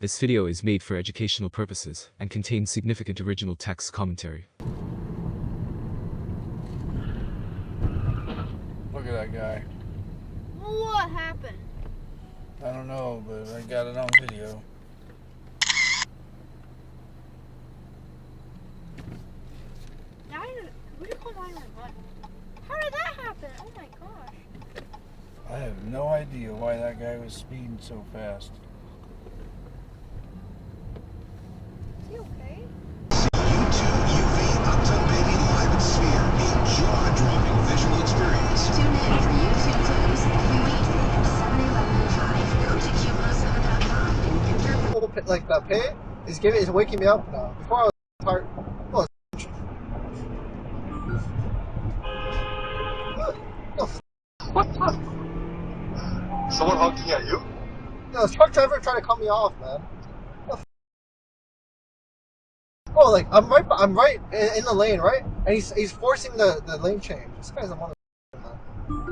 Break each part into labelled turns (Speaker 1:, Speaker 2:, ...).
Speaker 1: This video is made for educational purposes and contains significant original text commentary.
Speaker 2: Look at that guy.
Speaker 3: What happened?
Speaker 2: I don't know, but I got it on video.
Speaker 3: What do you call 911? How did that happen? Oh my gosh.
Speaker 2: I have no idea why that guy was speeding so fast.
Speaker 3: Is he okay?
Speaker 4: YouTube UV Octobating Live at Sphere, a jaw-dropping visual experience. Tune in for YouTube clips every weekday at 7/11/5. Go to cubano7.com and enter.
Speaker 5: Like the pay is waking me up now. Before I was hard. Oh,
Speaker 6: Someone honking at you?
Speaker 5: no, this truck driver trying to cut me off, man. Bro, like I'm right in the lane, right? And he's forcing the lane change. This guy's a mother.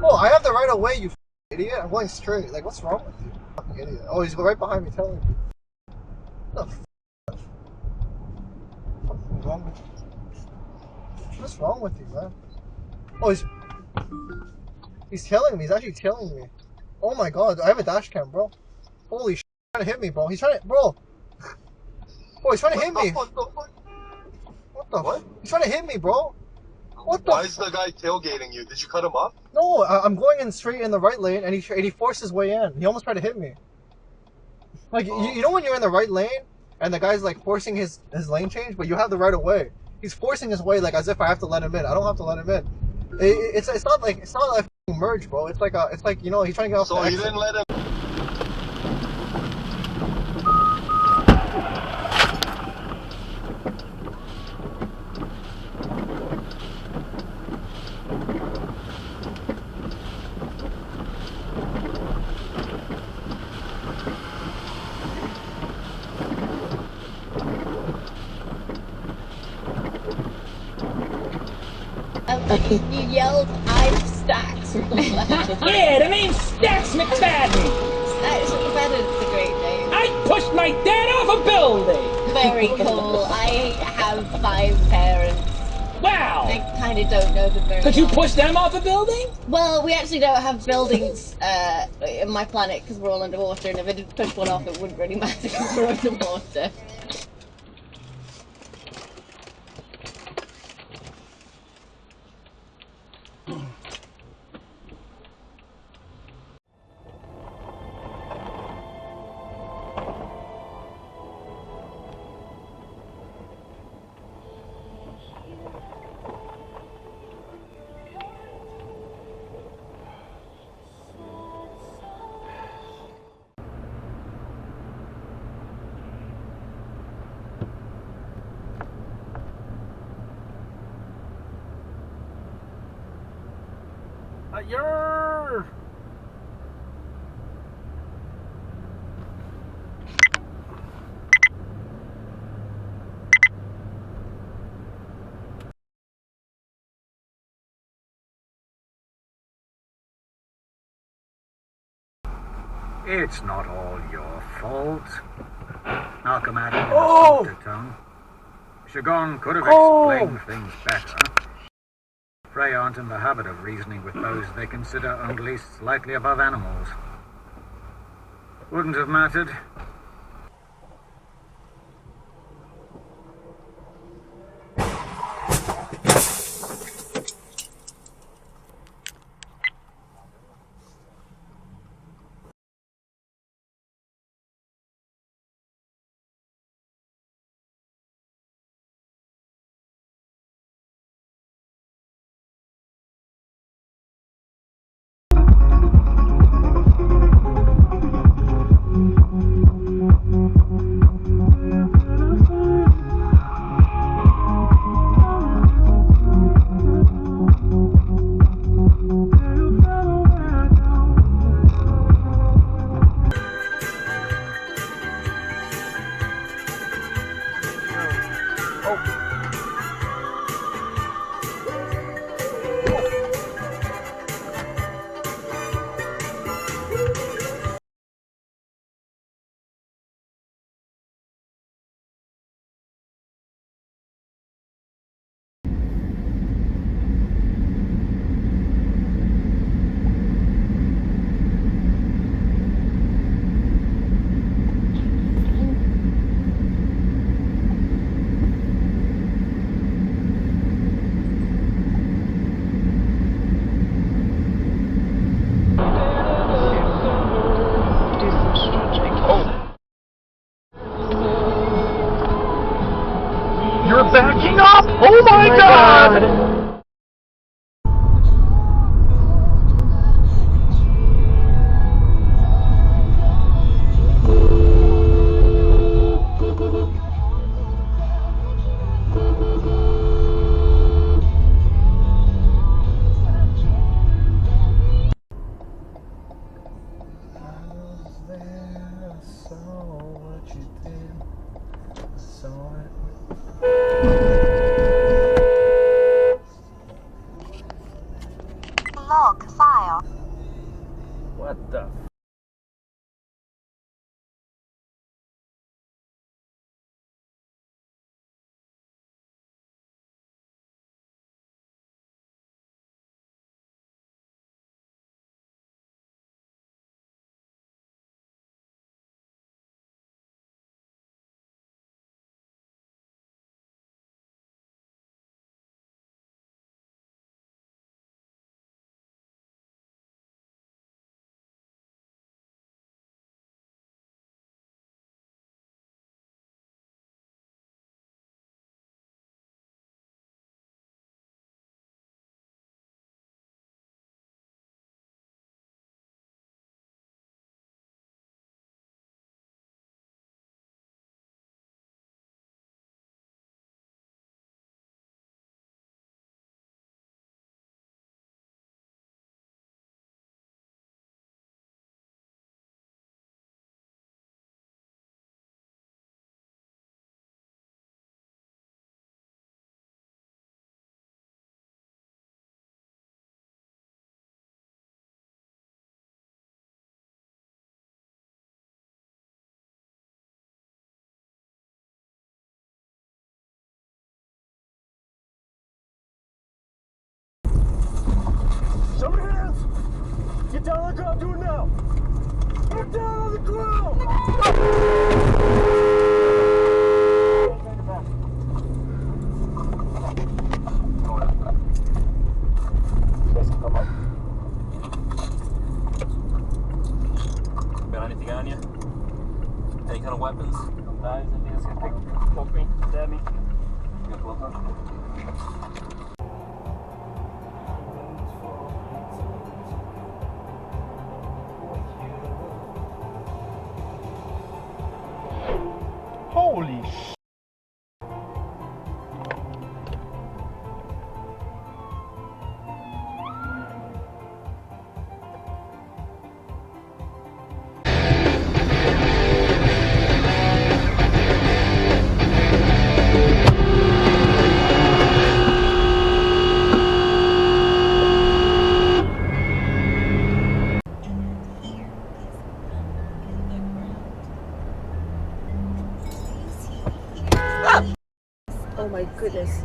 Speaker 5: Oh, I have the right of way, you idiot. I'm going straight. Like, what's wrong with you? Fucking idiot. Oh, he's right behind me telling me. What the what's wrong with you? What's wrong with you, man? Oh, he's tailing me. He's actually tailing me. Oh my god, I have a dash cam, bro. Holy shit, he's trying to hit me, bro. He's trying to, bro. Bro, he's trying to hit me.
Speaker 6: What the fuck?
Speaker 5: What the?
Speaker 6: What?
Speaker 5: He's trying to hit me, bro. What the?
Speaker 6: Why is the guy tailgating you? Did you cut him off?
Speaker 5: No, I'm going in straight in the right lane, and he forced his way in. He almost tried to hit me. Like, you know when you're in the right lane, and the guy's like forcing his lane change, but you have the right of way. He's forcing his way, like as if I have to let him in. I don't have to let him in. It's not like a merge, bro. It's like you know, he's trying to get off.
Speaker 6: So
Speaker 5: the
Speaker 6: he
Speaker 5: exit.
Speaker 6: didn't let him.
Speaker 7: You yelled, I'm Stacks.
Speaker 8: Yeah, the name's Stacks McFadden.
Speaker 7: Stacks McFadden's a great name.
Speaker 8: I pushed my dad off a building.
Speaker 7: Very cool. I have 5 parents.
Speaker 8: Wow.
Speaker 7: I kind of don't know them very
Speaker 8: Could you
Speaker 7: well.
Speaker 8: push them off a building?
Speaker 7: Well, we actually don't have buildings in my planet because we're all underwater, and if I did push one off, it wouldn't really matter because we're underwater.
Speaker 2: Yer!
Speaker 9: It's not all your fault. Knock him at him
Speaker 2: Oh!
Speaker 9: in a tongue. Shagon could have
Speaker 2: Oh!
Speaker 9: explained things better. Prey aren't in the habit of reasoning with those they consider only slightly above animals. Wouldn't have mattered.
Speaker 8: up! Oh my god!
Speaker 4: Log file.
Speaker 8: What the? Show me hands! Get down on the ground, do it now! Get down on the ground!
Speaker 10: Got anything on you? Any kind of weapons? Knives, anything that's gonna poke me, stab me? You got gloves on?
Speaker 2: Holy sh!
Speaker 3: Oh my goodness.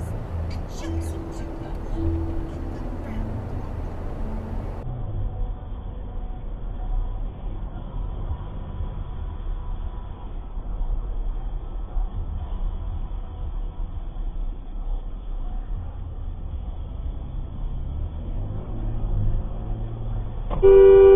Speaker 8: Thank you.